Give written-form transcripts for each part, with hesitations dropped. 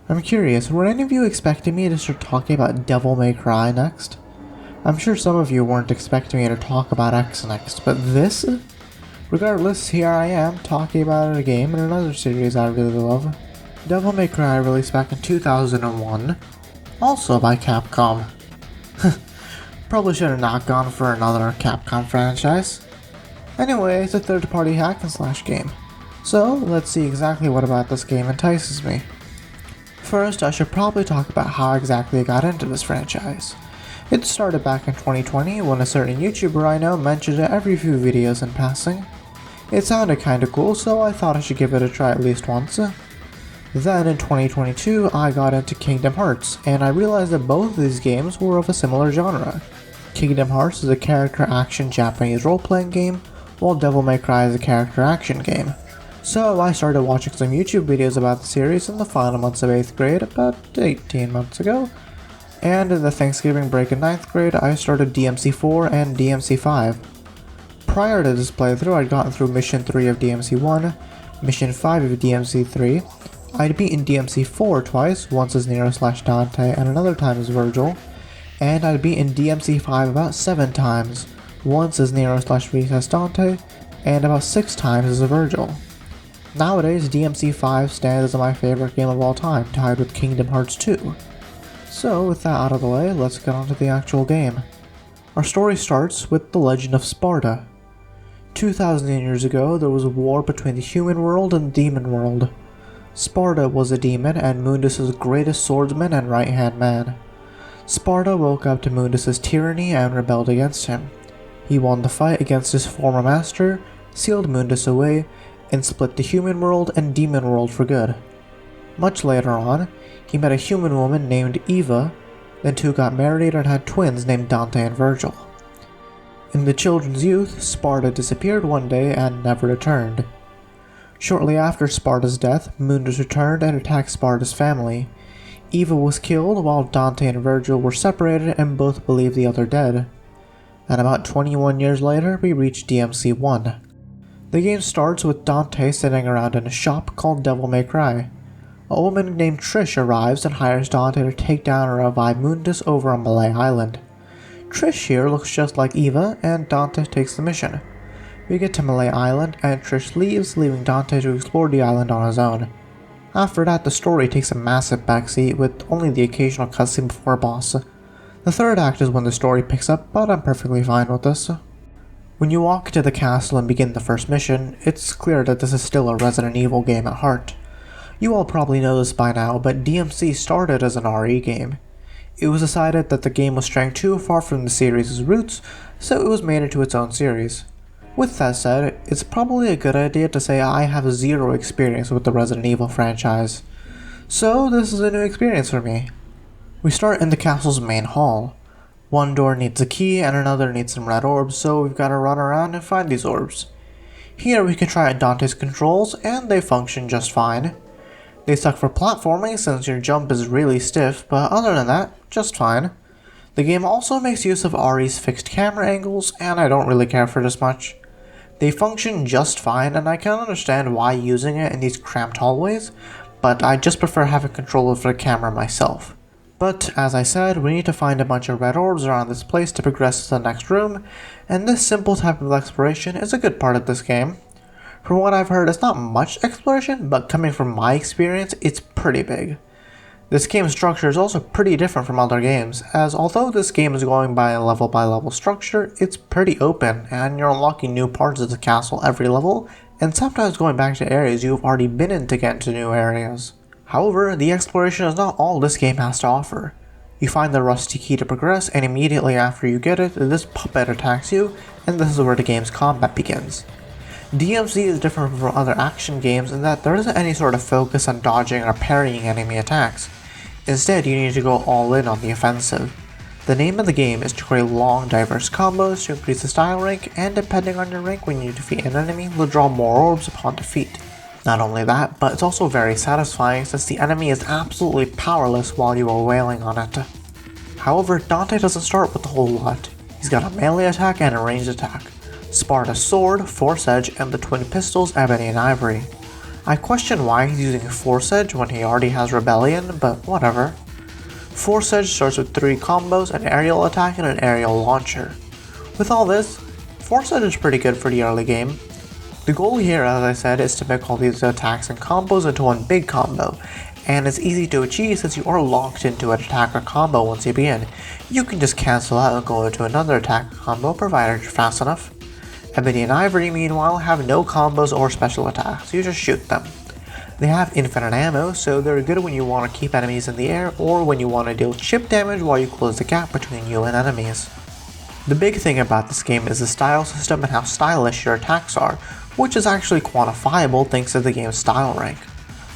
I'm curious, were any of you expecting me to start talking about Devil May Cry next? I'm sure some of you weren't expecting me to talk about X next, but this? Regardless, here I am, talking about a game in another series I really love. Devil May Cry released back in 2001, also by Capcom. Probably should have not gone for another Capcom franchise. Anyway, it's a third-party hack and slash game. So, let's see exactly what about this game entices me. First, I should probably talk about how exactly I got into this franchise. It started back in 2020 when a certain YouTuber I know mentioned it every few videos in passing. It sounded kinda cool, so I thought I should give it a try at least once. Then in 2022, I got into Kingdom Hearts, and I realized that both of these games were of a similar genre. Kingdom Hearts is a character action Japanese role-playing game, while Devil May Cry is a character action game. So I started watching some YouTube videos about the series in the final months of 8th grade about 18 months ago. And in the Thanksgiving break in 9th grade, I started DMC4 and DMC5. Prior to this playthrough, I'd gotten through Mission 3 of DMC1, Mission 5 of DMC3, I'd beaten DMC4 twice, once as Nero/Dante and another time as Virgil, and I'd beaten DMC5 about 7 times, once as Nero/Dante, and about 6 times as a Virgil. Nowadays, DMC5 stands as my favorite game of all time, tied with Kingdom Hearts 2. So, with that out of the way, let's get on to the actual game. Our story starts with the legend of Sparta. 2,000 years ago, there was a war between the human world and the demon world. Sparta was a demon and Mundus' greatest swordsman and right-hand man. Sparta woke up to Mundus' tyranny and rebelled against him. He won the fight against his former master, sealed Mundus away, and split the human world and demon world for good. Much later on, he met a human woman named Eva, then two got married and had twins named Dante and Virgil. In the children's youth, Sparta disappeared one day and never returned. Shortly after Sparta's death, Mundus returned and attacked Sparta's family. Eva was killed while Dante and Virgil were separated and both believed the other dead. And about 21 years later, we reach DMC1. The game starts with Dante sitting around in a shop called Devil May Cry. A woman named Trish arrives and hires Dante to take down and revive Mundus over on Malay Island. Trish here looks just like Eva, and Dante takes the mission. We get to Malay Island, and Trish leaves, leaving Dante to explore the island on his own. After that, the story takes a massive backseat, with only the occasional cutscene before a boss. The third act is when the story picks up, but I'm perfectly fine with this. When you walk into the castle and begin the first mission, it's clear that this is still a Resident Evil game at heart. You all probably know this by now, but DMC started as an RE game. It was decided that the game was straying too far from the series' roots, so it was made into its own series. With that said, it's probably a good idea to say I have zero experience with the Resident Evil franchise. So this is a new experience for me. We start in the castle's main hall. One door needs a key and another needs some red orbs, so we've got to run around and find these orbs. Here we can try out Dante's controls, and they function just fine. They suck for platforming since your jump is really stiff, but other than that, just fine. The game also makes use of RE's fixed camera angles, and I don't really care for this much. They function just fine, and I can understand why using it in these cramped hallways, but I just prefer having control over the camera myself. But, as I said, we need to find a bunch of red orbs around this place to progress to the next room, and this simple type of exploration is a good part of this game. From what I've heard, it's not much exploration, but coming from my experience, it's pretty big. This game's structure is also pretty different from other games, as although this game is going by a level structure, it's pretty open, and you're unlocking new parts of the castle every level, and sometimes going back to areas you've already been in to get into new areas. However, the exploration is not all this game has to offer. You find the rusty key to progress, and immediately after you get it, this puppet attacks you, and this is where the game's combat begins. DMC is different from other action games in that there isn't any sort of focus on dodging or parrying enemy attacks. Instead, you need to go all in on the offensive. The name of the game is to create long, diverse combos to increase the style rank, and depending on your rank when you defeat an enemy, you'll draw more orbs upon defeat. Not only that, but it's also very satisfying since the enemy is absolutely powerless while you are wailing on it. However, Dante doesn't start with a whole lot. He's got a melee attack and a ranged attack, Sparta's sword, Force Edge, and the twin pistols Ebony and Ivory. I question why he's using Force Edge when he already has Rebellion, but whatever. Force Edge starts with 3 combos, an aerial attack and an aerial launcher. With all this, Force Edge is pretty good for the early game. The goal here, as I said, is to make all these attacks and combos into one big combo, and it's easy to achieve since you are locked into an attack or combo once you begin. You can just cancel out and go into another attack or combo provided you're fast enough. Ebony and Ivory, meanwhile, have no combos or special attacks, you just shoot them. They have infinite ammo, so they're good when you want to keep enemies in the air or when you want to deal chip damage while you close the gap between you and enemies. The big thing about this game is the style system and how stylish your attacks are, which is actually quantifiable thanks to the game's style rank.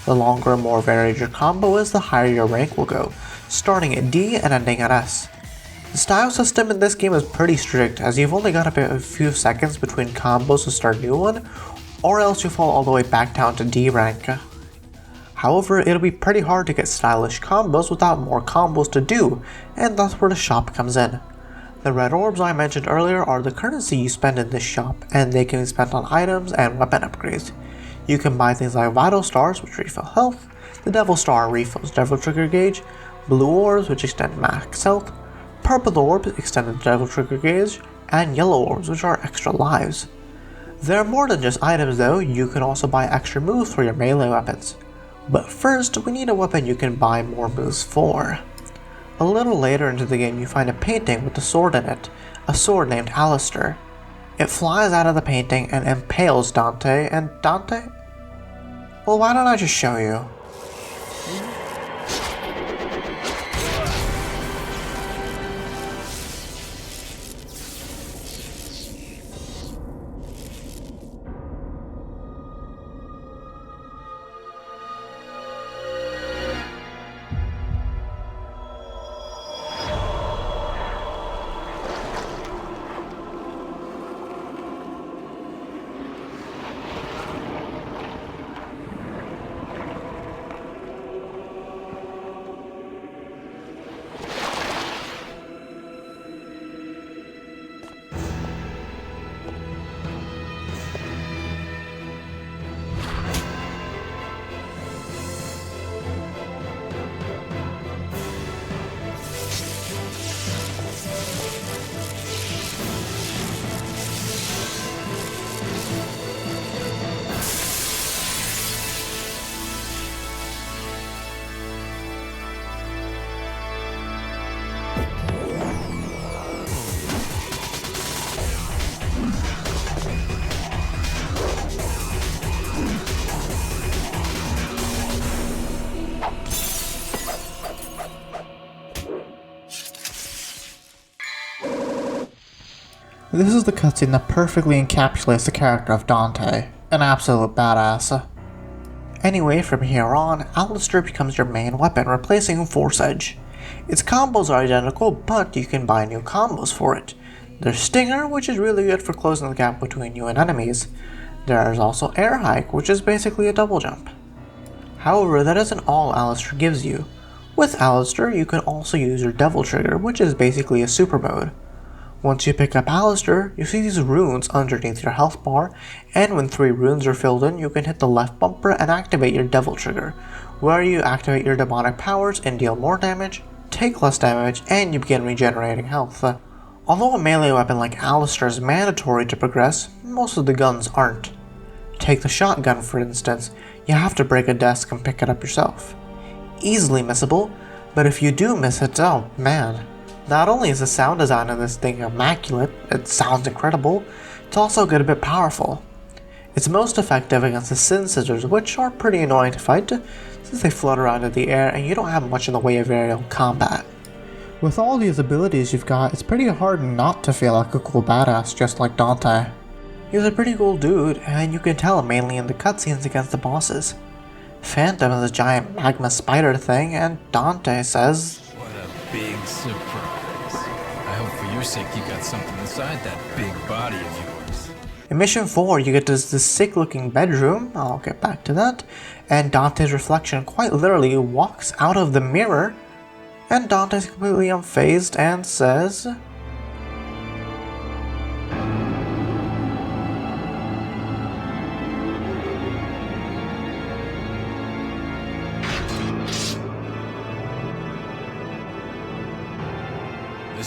The longer and more varied your combo is, the higher your rank will go, starting at D and ending at S. The style system in this game is pretty strict, as you've only got a few seconds between combos to start a new one, or else you fall all the way back down to D rank. However, it'll be pretty hard to get stylish combos without more combos to do, and that's where the shop comes in. The red orbs I mentioned earlier are the currency you spend in this shop, and they can be spent on items and weapon upgrades. You can buy things like Vital Stars, which refill health, the Devil Star refills Devil Trigger gauge, Blue Orbs, which extend max health, Purple Orbs extend the Devil Trigger gauge, and Yellow Orbs, which are extra lives. There are more than just items though, you can also buy extra moves for your melee weapons. But first, we need a weapon you can buy more moves for. A little later into the game you find a painting with a sword in it, a sword named Alistair. It flies out of the painting and impales Dante, and Dante? Well, why don't I just show you? This is the cutscene that perfectly encapsulates the character of Dante, an absolute badass. Anyway, from here on, Alistair becomes your main weapon, replacing Force Edge. Its combos are identical, but you can buy new combos for it. There's Stinger, which is really good for closing the gap between you and enemies. There's also Air Hike, which is basically a double jump. However, that isn't all Alistair gives you. With Alistair, you can also use your Devil Trigger, which is basically a super mode. Once you pick up Alistair, you see these runes underneath your health bar, and when 3 runes are filled in, you can hit the left bumper and activate your Devil Trigger, where you activate your demonic powers and deal more damage, take less damage, and you begin regenerating health. Although a melee weapon like Alistair is mandatory to progress, most of the guns aren't. Take the shotgun for instance, you have to break a desk and pick it up yourself. Easily missable, but if you do miss it, oh man. Not only is the sound design of this thing immaculate, it sounds incredible, it's also a good bit powerful. It's most effective against the Sin Scissors, which are pretty annoying to fight, since they float around in the air and you don't have much in the way of aerial combat. With all these abilities you've got, it's pretty hard not to feel like a cool badass just like Dante. He's a pretty cool dude, and you can tell mainly in the cutscenes against the bosses. Phantom is a giant magma spider thing, and Dante says, "What a big surprise. I hope for your sake you got something inside that big body of yours." In Mission 4, you get this sick looking bedroom, I'll get back to that, and Dante's reflection quite literally walks out of the mirror, and Dante's completely unfazed and says,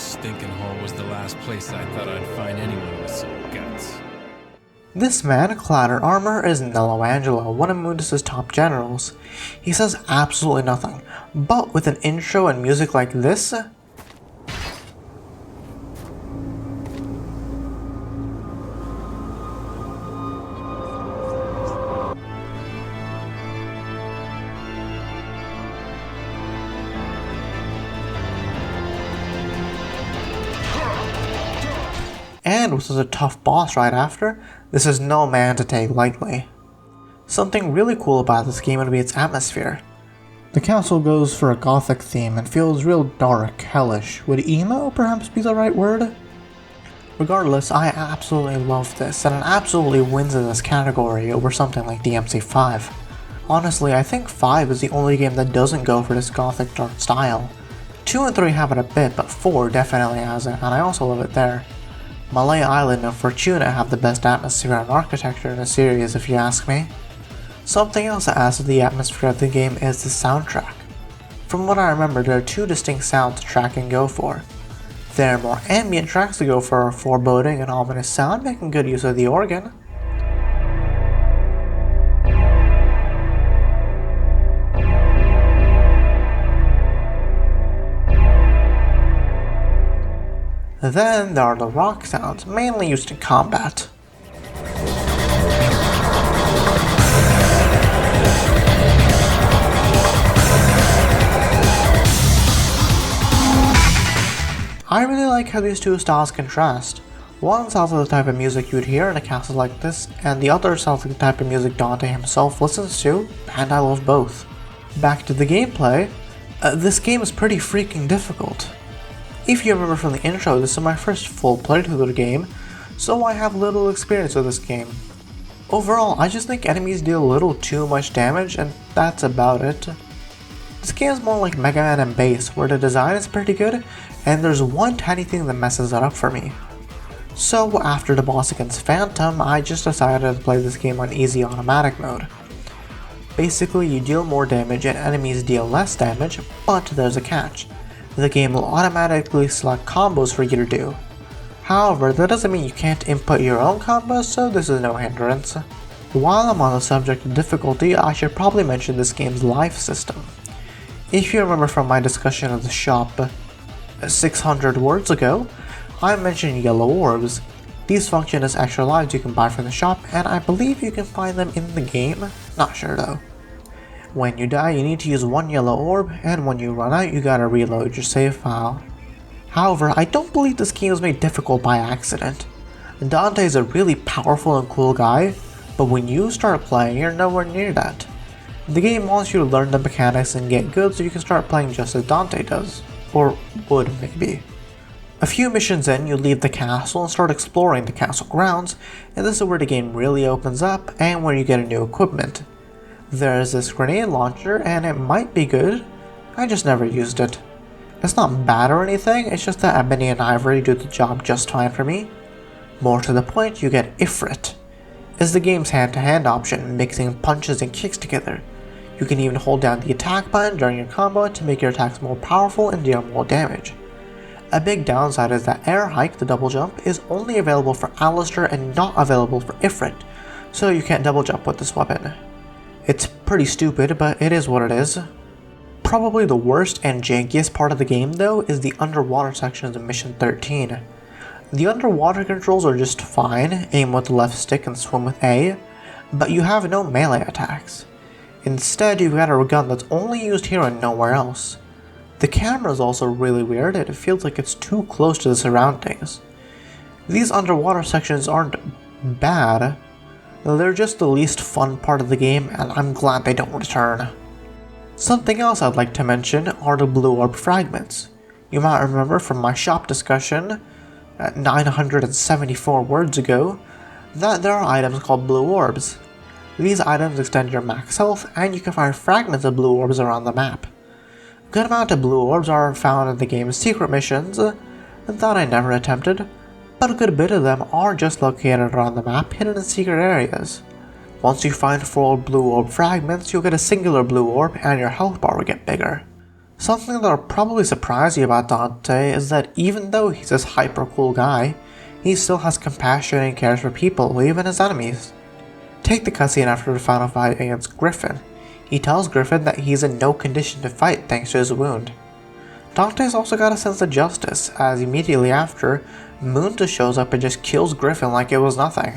stinking hole was the last place I thought I'd find anyone with some guts. This man, clad in armor, is Nello Angelo, one of Mundus' top generals. He says absolutely nothing, but with an intro and music like this, and with such a tough boss right after, this is no man to take lightly. Something really cool about this game would be its atmosphere. The castle goes for a gothic theme and feels real dark, hellish. Would emo perhaps be the right word? Regardless, I absolutely love this, and it absolutely wins in this category over something like DMC5. Honestly, I think 5 is the only game that doesn't go for this gothic dark style. 2 and 3 have it a bit, but 4 definitely has it, and I also love it there. Malay Island and Fortuna have the best atmosphere and architecture in the series if you ask me. Something else that adds to the atmosphere of the game is the soundtrack. From what I remember, there are 2 distinct sounds the track can go for. There are more ambient tracks to go for a foreboding and ominous sound, making good use of the organ. Then there are the rock sounds, mainly used in combat. I really like how these two styles contrast. One sounds like the type of music you'd hear in a castle like this, and the other sounds like the type of music Dante himself listens to, and I love both. Back to the gameplay, this game is pretty freaking difficult. If you remember from the intro, this is my first full playthrough of the game, so I have little experience with this game. Overall, I just think enemies deal a little too much damage, and that's about it. This game is more like Mega Man and Bass, where the design is pretty good, and there's one tiny thing that messes it up for me. So after the boss against Phantom, I just decided to play this game on easy automatic mode. Basically, you deal more damage and enemies deal less damage, but there's a catch. The game will automatically select combos for you to do. However, that doesn't mean you can't input your own combos, so this is no hindrance. While I'm on the subject of difficulty, I should probably mention this game's life system. If you remember from my discussion of the shop 600 words ago, I mentioned yellow orbs. These function as extra lives you can buy from the shop, and I believe you can find them in the game, not sure though. When you die, you need to use 1 yellow orb, and when you run out, you gotta reload your save file. However, I don't believe this game was made difficult by accident. Dante is a really powerful and cool guy, but when you start playing, you're nowhere near that. The game wants you to learn the mechanics and get good so you can start playing just as Dante does. Or would, maybe. A few missions in, you leave the castle and start exploring the castle grounds, and this is where the game really opens up and where you get a new equipment. There's this grenade launcher, and it might be good. I just never used it. It's not bad or anything, it's just that Ebony and Ivory do the job just fine for me. More to the point, you get Ifrit. It's the game's hand-to-hand option, mixing punches and kicks together. You can even hold down the attack button during your combo to make your attacks more powerful and deal more damage. A big downside is that Air Hike, the double jump, is only available for Alistair and not available for Ifrit, so you can't double jump with this weapon. It's pretty stupid, but it is what it is. Probably the worst and jankiest part of the game though is the underwater sections of Mission 13. The underwater controls are just fine, aim with the left stick and swim with A, but you have no melee attacks. Instead, you've got a gun that's only used here and nowhere else. The camera is also really weird, and it feels like it's too close to the surroundings. These underwater sections aren't bad, they're just the least fun part of the game, and I'm glad they don't return. Something else I'd like to mention are the blue orb fragments. You might remember from my shop discussion 974 words ago that there are items called blue orbs. These items extend your max health, and you can find fragments of blue orbs around the map. A good amount of blue orbs are found in the game's secret missions that I never attempted, but a good bit of them are just located around the map, hidden in secret areas. Once you find 4 blue orb fragments, you'll get a singular blue orb and your health bar will get bigger. Something that'll probably surprise you about Dante is that even though he's this hyper cool guy, he still has compassion and cares for people, even his enemies. Take the cutscene after the final fight against Griffin. He tells Griffin that he's in no condition to fight thanks to his wound. Dante's also got a sense of justice, as immediately after, Moon just shows up and just kills Griffin like it was nothing.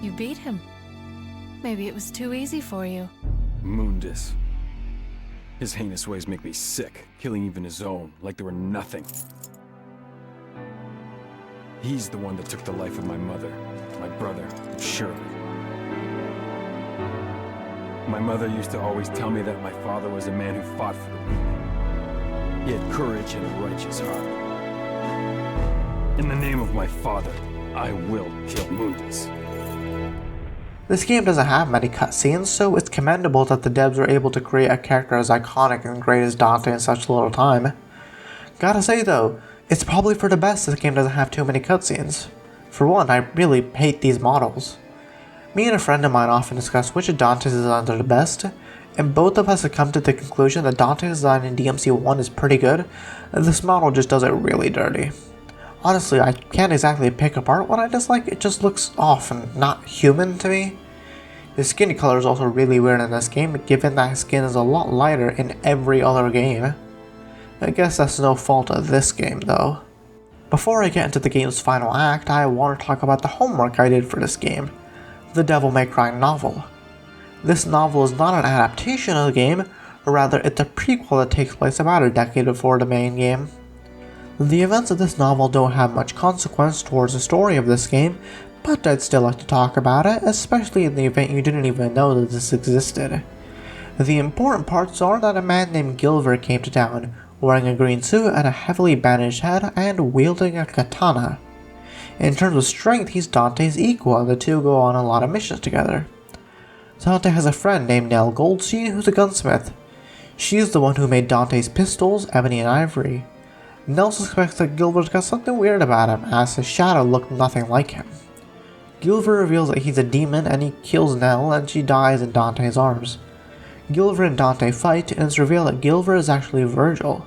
You beat him. Maybe it was too easy for you. Mundus. His heinous ways make me sick, killing even his own, like they were nothing. He's the one that took the life of my mother, my brother, and Shirley. My mother used to always tell me that my father was a man who fought for the weak. He had courage and a righteous heart. In the name of my father, I will kill Mundus. This game doesn't have many cutscenes, so it's commendable that the devs were able to create a character as iconic and great as Dante in such little time. Gotta say though, it's probably for the best this game doesn't have too many cutscenes. For one, I really hate these models. Me and a friend of mine often discuss which of Dante's designs are the best, and both of us have come to the conclusion that Dante's design in DMC1 is pretty good, and this model just does it really dirty. Honestly, I can't exactly pick apart what I dislike, it just looks off and not human to me. His skin color is also really weird in this game, given that his skin is a lot lighter in every other game. I guess that's no fault of this game though. Before I get into the game's final act, I want to talk about the homework I did for this game, the Devil May Cry novel. This novel is not an adaptation of the game, or rather it's a prequel that takes place about a decade before the main game. The events of this novel don't have much consequence towards the story of this game, but I'd still like to talk about it, especially in the event you didn't even know that this existed. The important parts are that a man named Gilver came to town, wearing a green suit and a heavily bandaged head and wielding a katana. In terms of strength, he's Dante's equal, and the two go on a lot of missions together. Dante has a friend named Nell Goldstein who's a gunsmith. She's the one who made Dante's pistols, ebony and ivory. Nell suspects that Gilver's got something weird about him, as his shadow looked nothing like him. Gilver reveals that he's a demon and he kills Nell, and she dies in Dante's arms. Gilver and Dante fight, and it's revealed that Gilver is actually Virgil.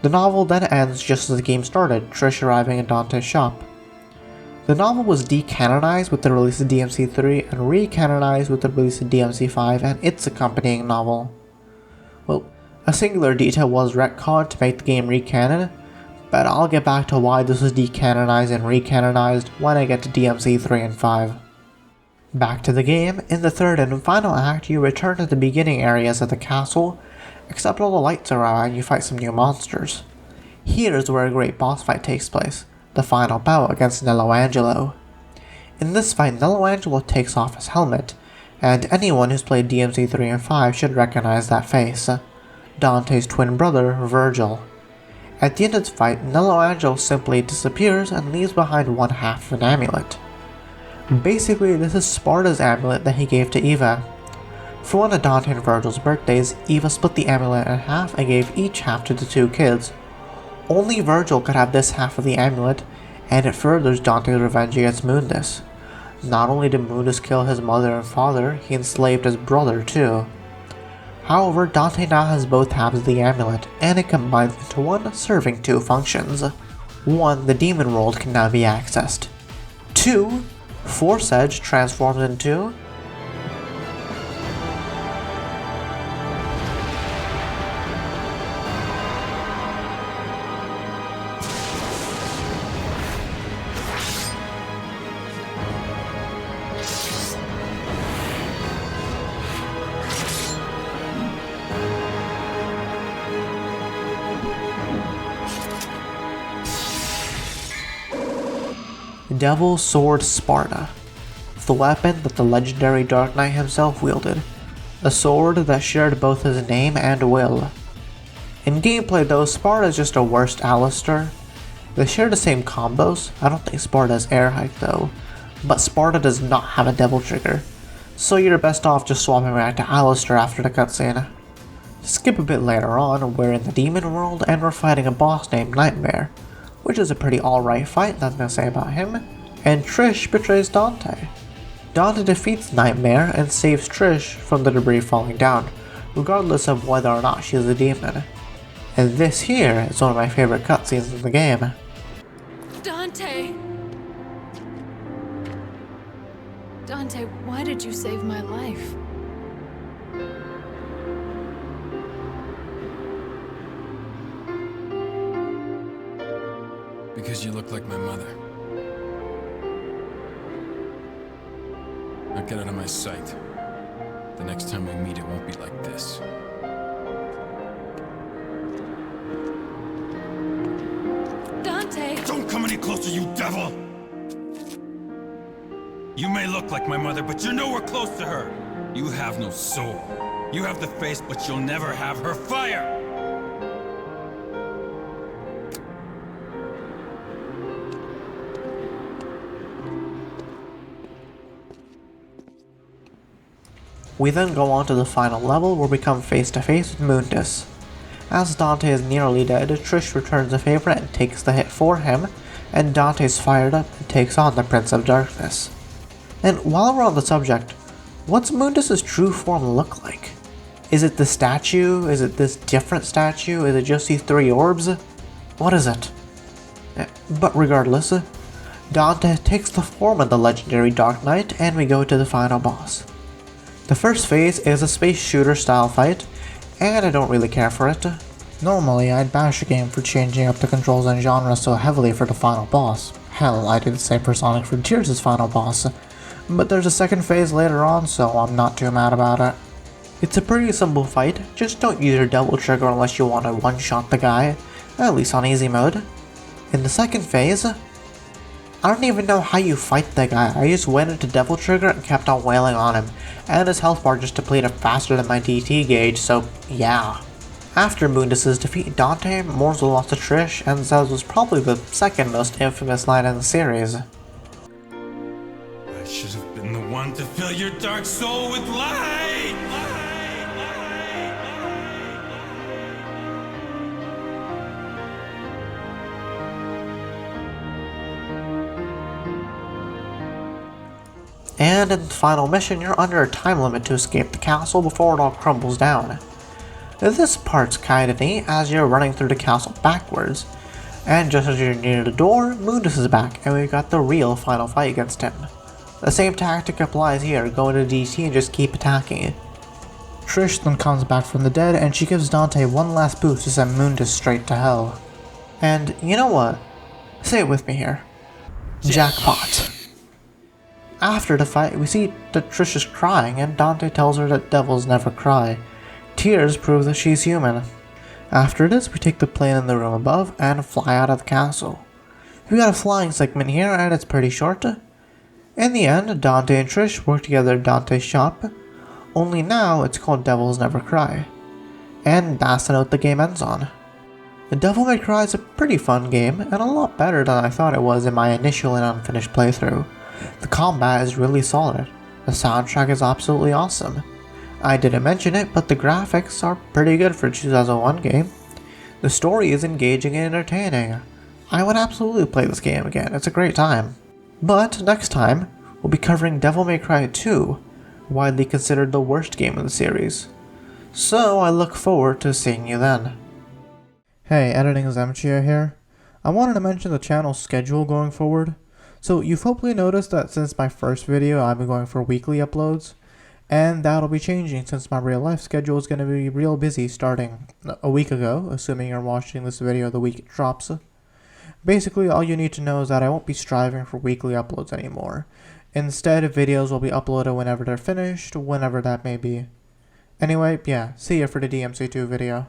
The novel then ends just as the game started, Trish arriving in Dante's shop. The novel was decanonized with the release of DMC3 and recanonized with the release of DMC5 and its accompanying novel. Well, a singular detail was retconned to make the game recanon, but I'll get back to why this was decanonized and recanonized when I get to DMC3 and 5. Back to the game, in the third and final act you return to the beginning areas of the castle, except all the lights are out and you fight some new monsters. Here's where a great boss fight takes place, the final bout against Nello Angelo. In this fight, Nello Angelo takes off his helmet, and anyone who's played DMC3 and 5 should recognize that face. Dante's twin brother, Virgil. At the end of the fight, Nello Angelo simply disappears and leaves behind one half of an amulet. Basically, this is Sparta's amulet that he gave to Eva. For one of Dante and Virgil's birthdays, Eva split the amulet in half and gave each half to the two kids. Only Virgil could have this half of the amulet, and it furthers Dante's revenge against Mundus. Not only did Mundus kill his mother and father, he enslaved his brother too. However, Dante now has both halves of the amulet, and it combines into one, serving two functions. 1. The demon world can now be accessed. 2. Force Edge transforms into Devil Sword Sparta, the weapon that the legendary Dark Knight himself wielded. a sword that shared both his name and will. In gameplay though, Sparta is just a worse Alistair. They share the same combos. I don't think Sparta has air hike though, but Sparta does not have a devil trigger, so you're best off just swapping back to Alistair after the cutscene. Skip a bit later on, we're in the demon world and we're fighting a boss named Nightmare, which is a pretty alright fight, nothing to say about him, and Trish betrays Dante. Dante defeats Nightmare and saves Trish from the debris falling down, regardless of whether or not she is a demon. And this here is one of my favorite cutscenes in the game. Dante! Dante, why did you save my life? Because you look like my mother. Now get out of my sight. The next time we meet, it won't be like this. Dante! Don't come any closer, you devil! You may look like my mother, but you're nowhere close to her. You have no soul. You have the face, but you'll never have her fire! We then go on to the final level where we come face to face with Mundus. As Dante is nearly dead, Trish returns a favor and takes the hit for him, and Dante's fired up and takes on the Prince of Darkness. And while we're on the subject, what's Mundus' true form look like? Is it the statue? Is it this different statue? Is it just these three orbs? What is it? But regardless, Dante takes the form of the legendary Dark Knight and we go to the final boss. The first phase is a space shooter style fight, and I don't really care for it. Normally I'd bash a game for changing up the controls and genre so heavily for the final boss. Hell, I did the same for Sonic Frontiers' final boss. But there's a second phase later on, so I'm not too mad about it. It's a pretty simple fight, just don't use your double trigger unless you want to one-shot the guy, at least on easy mode. In the second phase, I don't even know how you fight the guy. I just went into double trigger and kept on wailing on him, and his health bar just depleted faster than my DT gauge, so yeah. After Mundus' defeat, Dante mourns the loss of Trish and says was probably the second most infamous line in the series. I should have been the one to fill your dark soul with light! And in the final mission, you're under a time limit to escape the castle before it all crumbles down. This part's kinda neat as you're running through the castle backwards, and just as you're near the door, Mundus is back and we've got the real final fight against him. The same tactic applies here, go into DT and just keep attacking. Trish then comes back from the dead and she gives Dante one last boost to send Mundus straight to hell. And you know what? Say it with me here. Jackpot. After the fight, we see that Trish is crying and Dante tells her that devils never cry. Tears prove that she's human. After this, we take the plane in the room above and fly out of the castle. We got a flying segment here and it's pretty short. In the end, Dante and Trish work together at Dante's shop, only now it's called Devils Never Cry. And that's the note the game ends on. The Devil May Cry is a pretty fun game and a lot better than I thought it was in my initial and unfinished playthrough. The combat is really solid. The soundtrack is absolutely awesome. I didn't mention it, but the graphics are pretty good for a 2001 game. The story is engaging and entertaining. I would absolutely play this game again, it's a great time. But next time, we'll be covering Devil May Cry 2, widely considered the worst game in the series. So I look forward to seeing you then. Hey, Editing Zemchia here. I wanted to mention the channel's schedule going forward. So you've hopefully noticed that since my first video I've been going for weekly uploads, and that'll be changing since my real life schedule is going to be real busy starting a week ago, assuming you're watching this video the week it drops. Basically all you need to know is that I won't be striving for weekly uploads anymore. Instead, videos will be uploaded whenever they're finished, whenever that may be. Anyway, yeah, see ya for the DMC2 video.